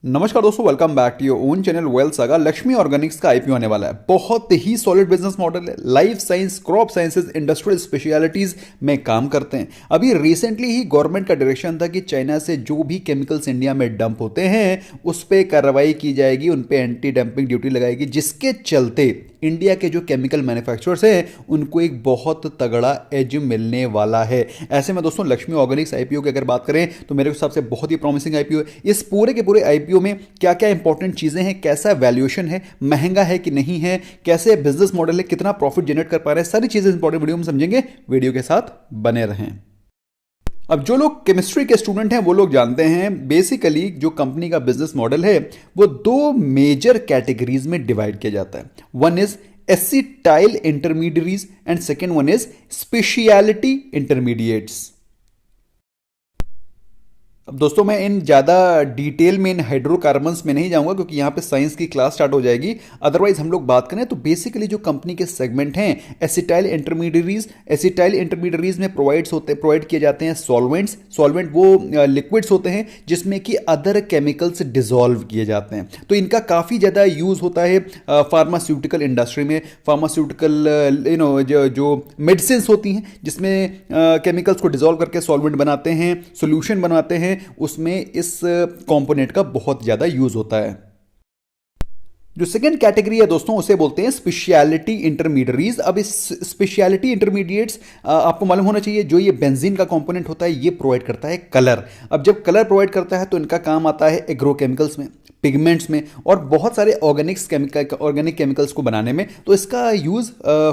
नमस्कार दोस्तों, welcome back to your own channel Wealth Saga. Laxmi Organics का आईपीओ आने वाला है। बहुत ही सॉलिड बिजनेस मॉडल है। Life science, crop sciences, industrial specialities में काम करते हैं। अभी रिसेंटली ही गवर्नमेंट का डायरेक्शन था कि चाइना से जो भी केमिकल्स इंडिया में डंप होते हैं उस पर कार्रवाई की जाएगी, उन पर एंटी डंपिंग ड्यूटी लगाएगी, जिसके चलते इंडिया के जो केमिकल मैन्युफैक्चरर्स हैं उनको एक बहुत तगड़ा एज मिलने वाला है। ऐसे में दोस्तों लक्ष्मी ऑर्गेनिक्स आईपीओ की अगर बात करें तो मेरे हिसाब से बहुत ही प्रॉमिसिंग आईपीओ है। इस पूरे के पूरे आईपीओ में क्या क्या इंपॉर्टेंट चीजें हैं, कैसा वैल्यूएशन है, महंगा है कि नहीं है, कैसे बिजनेस मॉडल है, कितना प्रॉफिट जनरेट कर पा रहे हैं, सारी चीजें इंपॉर्टेंट वीडियो में समझेंगे। वीडियो के साथ बने रहें। अब जो लोग केमिस्ट्री के स्टूडेंट हैं वो लोग जानते हैं बेसिकली जो कंपनी का बिजनेस मॉडल है वो दो मेजर कैटेगरीज में डिवाइड किया जाता है। One is acetyl intermediates and second one is speciality intermediates. अब दोस्तों मैं इन ज़्यादा डिटेल में इन हाइड्रोकार्बन्स में नहीं जाऊंगा क्योंकि यहाँ पे साइंस की क्लास स्टार्ट हो जाएगी। अदरवाइज हम लोग बात करें तो बेसिकली जो कंपनी के सेगमेंट हैं एसिटाइल इंटरमीडिएट्स में प्रोवाइड किए जाते हैं सॉल्वेंट्स। सॉल्वेंट वो लिक्विड्स होते हैं जिसमें कि अदर केमिकल्स डिसॉल्व किए जाते हैं। तो इनका काफ़ी ज़्यादा यूज़ होता है फार्मास्यूटिकल इंडस्ट्री में। फार्मास्यूटिकल जो मेडिसिन होती हैं जिसमें केमिकल्स को डिसॉल्व करके सॉल्वेंट बनाते हैं, सोल्यूशन बनाते हैं, उसमें इस कंपोनेंट का बहुत ज्यादा यूज होता है। जो सेकंड कैटेगरी है दोस्तों उसे बोलते हैं स्पेशलिटी इंटरमीडिएट्स। अब इस स्पेशलिटी इंटरमीडिएट्स आपको मालूम होना चाहिए जो ये बेंजीन का कंपोनेंट होता है ये प्रोवाइड करता है कलर। अब जब कलर प्रोवाइड करता है तो इनका काम आता है एग्रोकेमिकल्स में, पिगमेंट्स में और बहुत सारे ऑर्गेनिक केमिकल्स को बनाने में। तो इसका यूज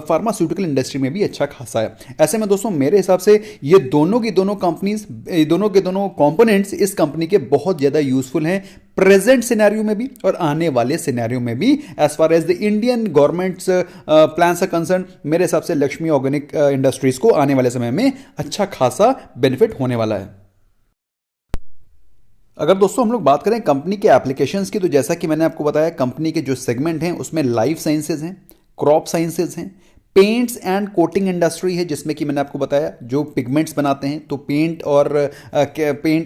फार्मास्यूटिकल इंडस्ट्री में भी अच्छा खासा है। ऐसे में दोस्तों मेरे हिसाब से ये दोनों की दोनों कंपनीज, दोनों के दोनों कंपोनेंट्स इस कंपनी के बहुत ज्यादा यूजफुल हैं प्रेजेंट सिनेरियो में भी और आने वाले सिनेरियो में भी। As far as the Indian government's plans are concern, मेरे हिसाब से लक्ष्मी ऑर्गेनिक इंडस्ट्रीज को आने वाले समय में अच्छा खासा बेनिफिट होने वाला है। अगर दोस्तों हम लोग बात करें कंपनी के एप्लीकेशंस की तो जैसा कि मैंने आपको बताया कंपनी के जो सेगमेंट हैं उसमें लाइफ साइंसेज हैं, क्रॉप साइंसेज हैं, पेंट्स एंड कोटिंग इंडस्ट्री है जिसमें कि मैंने आपको बताया जो पिगमेंट्स बनाते हैं तो पेंट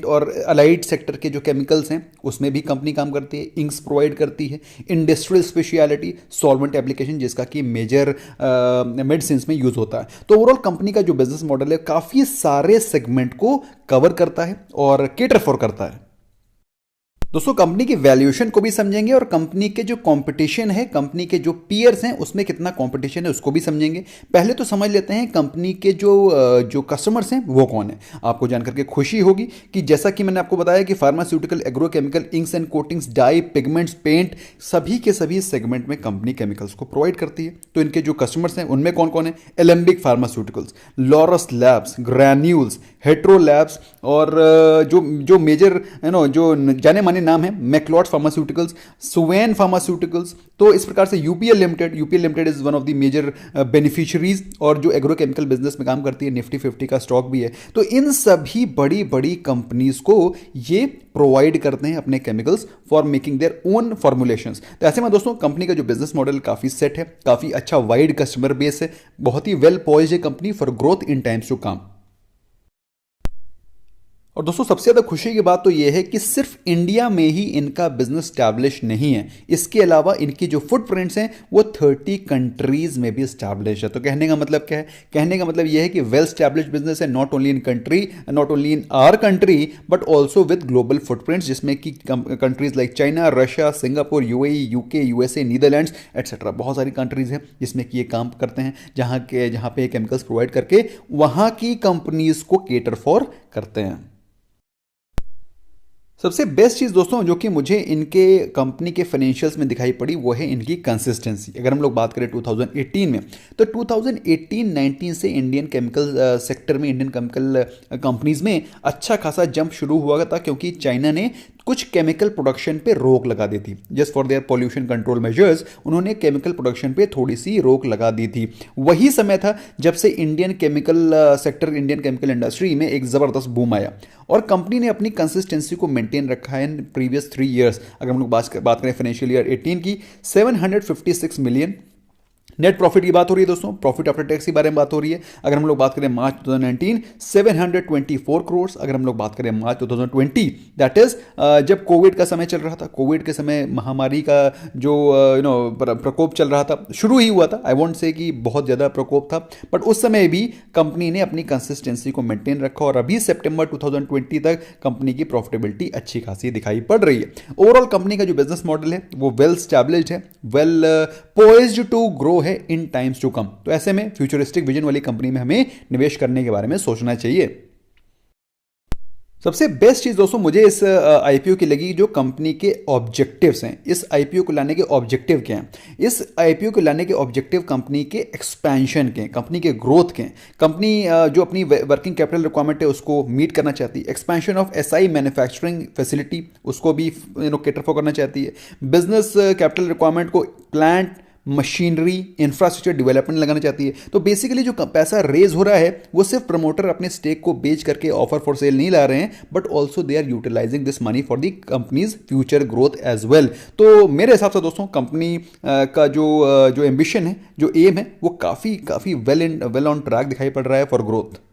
और अलाइड सेक्टर के जो केमिकल्स हैं उसमें भी कंपनी काम करती है, इंक्स प्रोवाइड करती है। इंडस्ट्रियल स्पेशलिटी सॉल्वेंट एप्लीकेशन जिसका कि मेजर मेडिसिन में यूज होता है। तो ओवरऑल कंपनी का जो बिजनेस मॉडल है काफ़ी सारे सेगमेंट को कवर करता है और केटर फॉर करता है। दोस्तों कंपनी की वैल्यूएशन को भी समझेंगे और कंपनी के जो कंपटीशन है, कंपनी के जो पीयर्स हैं उसमें कितना कंपटीशन है उसको भी समझेंगे। पहले तो समझ लेते हैं कंपनी के जो कस्टमर्स हैं वो कौन है। आपको जानकर के खुशी होगी कि जैसा कि मैंने आपको बताया कि pharmaceutical, agrochemical, inks and coatings, dye, pigments, paint सभी के सभी सेगमेंट में कंपनी केमिकल्स को प्रोवाइड करती है। तो इनके जो कस्टमर्स हैं उनमें कौन कौन है? Alembic pharmaceuticals, Laurus labs, granules, hetero labs और जो मेजर जो जाने माने नाम है मैक्लॉट फार्मास्यूटिकल्स, सुवेन फार्मास्यूटिकल्स। तो इस प्रकार से UPL limited is one of the major beneficiaries और जो एग्रोकेमिकल बिजनेस में काम करती है, निफ्टी 50 का स्टॉक भी है। तो इन सभी बड़ी बड़ी कंपनीज को ये प्रोवाइड करते हैं अपने chemicals for making their own formulations. तो ऐसे में दोस्तों कंपनी का जो बिजनेस मॉडल काफी सेट है, काफी अच्छा वाइड कस्टमर बेस है, बहुत ही वेल पॉइज्ड है company for growth in times to come. और दोस्तों सबसे ज़्यादा खुशी की बात तो यह है कि सिर्फ इंडिया में ही इनका बिजनेस स्टैब्लिश नहीं है, इसके अलावा इनकी जो फुटप्रिंट्स हैं वो 30 कंट्रीज में भी स्टैब्लिश है। तो कहने का मतलब क्या है? कहने का मतलब यह है कि वेल स्टैब्लिश बिजनेस है, not only in our country but also with global footprints, जिसमें कि countries like China, Russia, Singapore, UAE, UK, USA, Netherlands etcetera बहुत सारी कंट्रीज हैं जिसमें कि ये काम करते हैं, जहाँ पे केमिकल्स प्रोवाइड करके वहाँ की कंपनीज को केटर फॉर करते हैं। सबसे बेस्ट चीज़ दोस्तों जो कि मुझे इनके कंपनी के फाइनेंशियल्स में दिखाई पड़ी वो है इनकी कंसिस्टेंसी। अगर हम लोग बात करें 2018 में तो 2018-19 से इंडियन केमिकल सेक्टर में, इंडियन केमिकल कंपनीज में अच्छा खासा जंप शुरू हुआ था क्योंकि चाइना ने कुछ केमिकल प्रोडक्शन पे रोक लगा दी थी। Just for their pollution control measures उन्होंने केमिकल प्रोडक्शन पे थोड़ी सी रोक लगा दी थी। वही समय था जब से Indian chemical sector, Indian chemical industry में एक ज़बरदस्त बूम आया और कंपनी ने अपनी कंसिस्टेंसी को मेंटेन रखा है इन प्रीवियस 3 ईयर्स। अगर हम लोग बात करें फाइनेंशियल ईयर 18 की, 756 मिलियन नेट प्रॉफिट की बात हो रही है दोस्तों, प्रॉफिट आफ्टर टैक्स के बारे में बात हो रही है। अगर हम लोग बात करें मार्च 2019 724 करोड़। अगर हम लोग बात करें मार्च 2020 दैट इज जब कोविड का समय चल रहा था, कोविड के समय महामारी का जो प्रकोप चल रहा था, शुरू ही हुआ था, आई वोंट से कि बहुत ज़्यादा प्रकोप था, बट उस समय भी कंपनी ने अपनी कंसिस्टेंसी को मेंटेन रखा और अभी सितंबर 2020 तक कंपनी की प्रॉफिटेबिलिटी अच्छी खासी दिखाई पड़ रही है। ओवरऑल कंपनी का जो बिजनेस मॉडल है वो वेल स्टैब्लिश्ड है, वेल पोइज्ड टू ग्रो है इन टाइम्स टू कम। तो ऐसे में फ्यूचरिस्टिक विजन वाली कंपनी में हमें निवेश करने के बारे में सोचना चाहिए। सबसे बेस्ट चीज दोस्तों मुझे इस आईपीओ की लगी जो कंपनी के ऑब्जेक्टिव्स हैं। इस आईपीओ को लाने के ऑब्जेक्टिव क्या हैं? इस आईपीओ को लाने के ऑब्जेक्टिव कंपनी के एक्सपेंशन के, कंपनी के ग्रोथ के, कंपनी जो अपनी वर्किंग कैपिटल रिक्वायरमेंट है उसको मीट करना चाहती है, expansion of SI manufacturing facility उसको भी कैटर फॉर करना चाहती है, बिजनेस कैपिटल रिक्वायरमेंट को प्लांट मशीनरी इंफ्रास्ट्रक्चर डेवलपमेंट लगाना चाहती है। तो बेसिकली जो पैसा रेज हो रहा है वो सिर्फ प्रमोटर अपने स्टेक को बेच करके ऑफर फॉर सेल नहीं ला रहे हैं, but also they are utilising this money for the company's future growth as well. तो मेरे हिसाब से दोस्तों कंपनी का जो एम्बिशन है, जो एम है, वो काफ़ी वेल ऑन ट्रैक दिखाई पड़ रहा है फॉर ग्रोथ।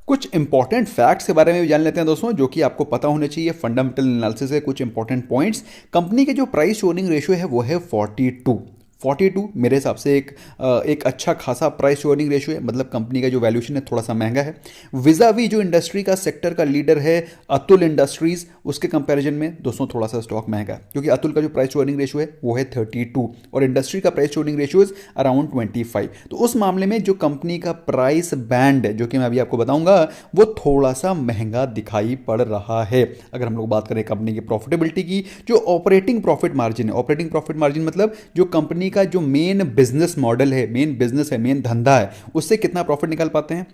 कुछ इंपॉर्टेंट फैक्ट्स के बारे में भी जान लेते हैं दोस्तों, जो कि आपको पता होने चाहिए। फंडामेंटल एनालिसिस है, कुछ इंपॉर्टेंट पॉइंट्स। कंपनी के जो प्राइस टू अर्निंग रेशियो है वो है 42 मेरे हिसाब से एक अच्छा खासा प्राइस टू अर्निंग रेशियो है, मतलब कंपनी का जो वैल्यूएशन है थोड़ा सा महंगा है। विजावी जो इंडस्ट्री का सेक्टर का लीडर है अतुल इंडस्ट्रीज, उसके कंपैरिजन में दोस्तों थोड़ा सा स्टॉक महंगा है, क्योंकि अतुल का जो प्राइस टू अर्निंग रेशियो है वो है 32 और इंडस्ट्री का price to earning ratio is around 25। तो उस मामले में जो कंपनी का प्राइस बैंड है, जो कि मैं अभी आपको बताऊंगा, वो थोड़ा सा महंगा दिखाई पड़ रहा है। अगर हम लोग बात करें कंपनी की प्रॉफिटेबिलिटी की, जो ऑपरेटिंग प्रॉफिट मार्जिन है, ऑपरेटिंग प्रॉफिट मार्जिन मतलब जो कंपनी का जो मेन बिजनेस मॉडल है, मेन बिजनेस है, मेन धंधा है, उससे कितना प्रॉफिट निकाल पाते हैं,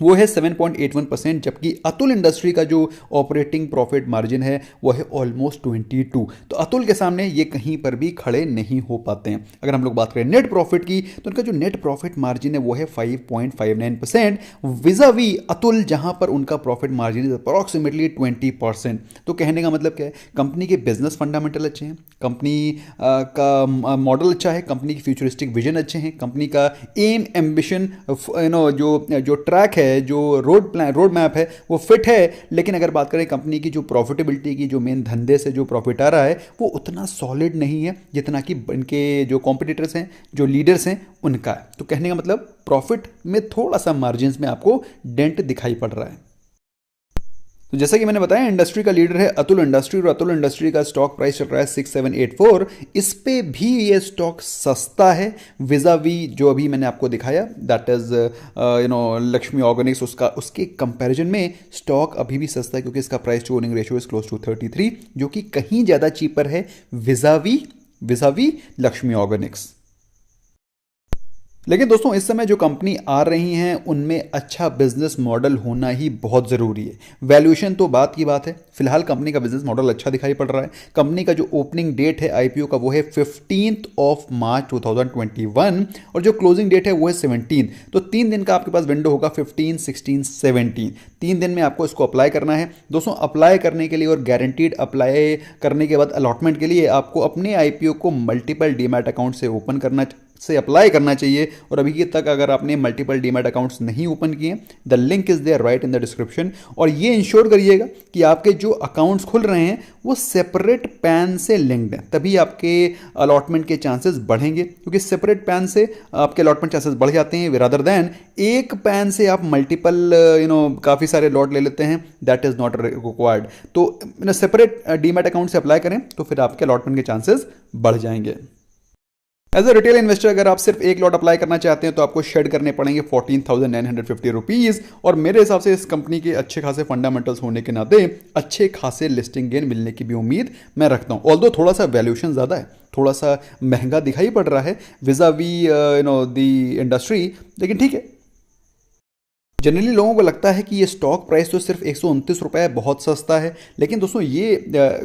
वो है 7.81%, जबकि अतुल इंडस्ट्री का जो ऑपरेटिंग प्रॉफिट मार्जिन है वो है ऑलमोस्ट 22। तो अतुल के सामने ये कहीं पर भी खड़े नहीं हो पाते हैं। अगर हम लोग बात करें नेट प्रॉफिट की, तो उनका जो नेट प्रॉफिट मार्जिन है वो है 5.59%, विजावी अतुल जहां पर उनका प्रॉफिट मार्जिन है अप्रॉक्सीमेटली 20%। तो कहने का मतलब क्या है, कंपनी के बिजनेस फंडामेंटल अच्छे हैं, कंपनी का मॉडल अच्छा है, कंपनी की फ्यूचरिस्टिक विजन अच्छे हैं, कंपनी का एम एम्बिशन जो ट्रैक है, जो रोड मैप है वो फिट है। लेकिन अगर बात करें कंपनी की जो प्रॉफिटेबिलिटी की, जो मेन धंधे से जो प्रॉफिट आ रहा है, वो उतना सॉलिड नहीं है जितना कि इनके जो कॉम्पिटिटर्स हैं, जो लीडर्स हैं, उनका है। तो कहने का मतलब प्रॉफिट में थोड़ा सा मार्जिन में आपको डेंट दिखाई पड़ रहा है। तो जैसा कि मैंने बताया, इंडस्ट्री का लीडर है अतुल इंडस्ट्री और अतुल इंडस्ट्री का स्टॉक प्राइस चल रहा है 6784। इस पे भी ये स्टॉक सस्ता है विजावी जो अभी मैंने आपको दिखाया, दैट इज लक्ष्मी ऑर्गेनिक्स, उसके कंपैरिजन में स्टॉक अभी भी सस्ता है, क्योंकि इसका price to earning ratio is close to 33, जो कि कहीं ज़्यादा चीपर है विजावी लक्ष्मी ऑर्गेनिक्स। लेकिन दोस्तों इस समय जो कंपनी आ रही हैं उनमें अच्छा बिजनेस मॉडल होना ही बहुत ज़रूरी है। वैल्यूएशन तो बात की बात है, फिलहाल कंपनी का बिजनेस मॉडल अच्छा दिखाई पड़ रहा है। कंपनी का जो ओपनिंग डेट है आईपीओ का वो है 15 मार्च 2021 और जो क्लोजिंग डेट है वो है 17। तो 3 दिन का आपके पास विंडो होगा, 15, 16, 17। 3 दिन में आपको इसको अप्लाई करना है दोस्तों। अप्लाई करने के लिए और गारंटीड अप्लाई करने के बाद अलॉटमेंट के लिए आपको अपने आईपीओ को मल्टीपल डीमैट अकाउंट से अप्लाई करना चाहिए। और अभी तक अगर आपने मल्टीपल डीमैट अकाउंट्स नहीं ओपन किए, the link is there right in the description. और ये इंश्योर करिएगा कि आपके जो अकाउंट्स खुल रहे हैं वो सेपरेट पैन से लिंक्ड हैं, तभी आपके अलॉटमेंट के चांसेस बढ़ेंगे, क्योंकि सेपरेट पैन से आपके अलॉटमेंट चांसेस बढ़ जाते हैं रादर देन एक पैन से आप मल्टीपल काफ़ी सारे लॉट ले लेते हैं, दैट इज नॉट रिक्वायर्ड। तो सेपरेट डीमैट अकाउंट से अप्लाई करें तो फिर आपके अलॉटमेंट के चांसेस बढ़ जाएंगे। एज अ रिटेल इन्वेस्टर अगर आप सिर्फ एक लॉट अप्लाई करना चाहते हैं तो आपको शेड करने पड़ेंगे 14,950 रुपीज़। और मेरे हिसाब से इस कंपनी के अच्छे खासे फंडामेंटल्स होने के नाते अच्छे खासे लिस्टिंग गेन मिलने की भी उम्मीद मैं रखता हूं। ऑल्दो थोड़ा सा वैल्यूएशन ज़्यादा है, थोड़ा सा महंगा दिखाई पड़ रहा है विजावी दी इंडस्ट्री, लेकिन ठीक है। जनरली लोगों को लगता है कि ये स्टॉक प्राइस तो सिर्फ 129 रुपये है, बहुत सस्ता है। लेकिन दोस्तों ये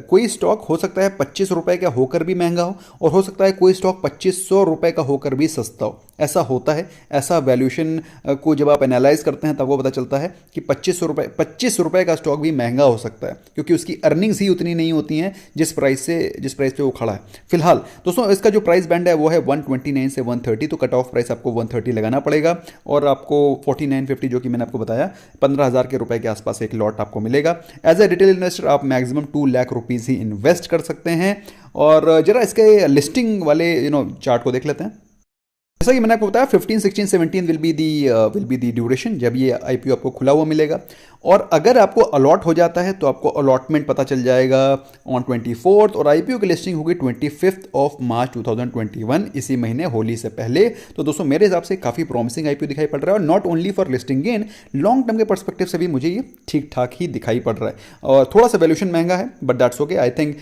कोई स्टॉक हो सकता है 25 रुपये का होकर भी महंगा हो, और हो सकता है कोई स्टॉक 2500 रुपये का होकर भी सस्ता हो। ऐसा होता है। ऐसा वैल्यूएशन को जब आप एनालाइज करते हैं तब वो पता चलता है कि 25 रुपये का स्टॉक भी महंगा हो सकता है, क्योंकि उसकी अर्निंग्स ही उतनी नहीं होती हैं जिस प्राइस पे वो खड़ा है। फिलहाल दोस्तों इसका जो प्राइस बैंड है वो है 129 से 130, तो कट ऑफ प्राइस आपको 130 लगाना पड़ेगा, और आपको 4950 जो कि मैंने आपको बताया 15,000 के रुपए के आसपास एक लॉट आपको मिलेगा। एज ए रिटेल इन्वेस्टर आप मैक्सिमम 2 लाख रुपीज़ ही इन्वेस्ट कर सकते हैं। और जरा इसके लिस्टिंग वाले चार्ट को देख लेते हैं। जैसा कि मैंने आपको बताया 15, 16, 17 विल बी दी ड्यूरेशन, जब ये आईपीओ आपको खुला हुआ मिलेगा। और अगर आपको अलॉट हो जाता है तो आपको अलॉटमेंट पता चल जाएगा ऑन 24th, और आईपीओ की लिस्टिंग होगी 25th ऑफ मार्च 2021, इसी महीने होली से पहले। तो दोस्तों मेरे हिसाब से काफ़ी प्रॉमिसिंग आईपीओ दिखाई पड़ रहा है, और not only for listing gain, long term के पर्सपेक्टिव से भी मुझे ये ठीक ठाक ही दिखाई पड़ रहा है। और थोड़ा सा वैल्यूएशन महंगा है, but that's okay. I think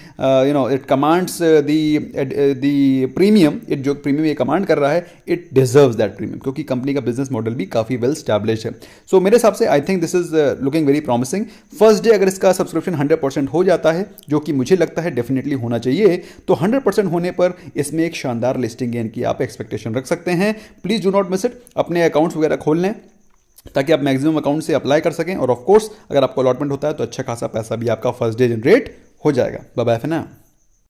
it commands the premium, it जो प्रीमियम ये कमांड कर रहा है, इट डिजर्व्स दैट प्रीमियम, क्योंकि कंपनी का बिजनेस मॉडल भी काफ़ी वेल स्टैब्लिश है। सो मेरे हिसाब से I think this is looking very promising. First day अगर इसका सब्सक्रिप्शन 100% हो जाता है, जो कि मुझे लगता है डेफिनेटली होना चाहिए, तो 100% होने पर इसमें एक शानदार लिस्टिंग गेन की आप एक्सपेक्टेशन रख सकते हैं। Please do not miss it. अपने अकाउंट्स वगैरह खोल लें ताकि आप मैक्सिमम अकाउंट से अप्लाई कर सकें, और ऑफ कोर्स अगर आपको अलॉटमेंट होता है तो अच्छा खासा पैसा भी आपका फर्स्ट डे जनरेट हो जाएगा। Bye bye for now.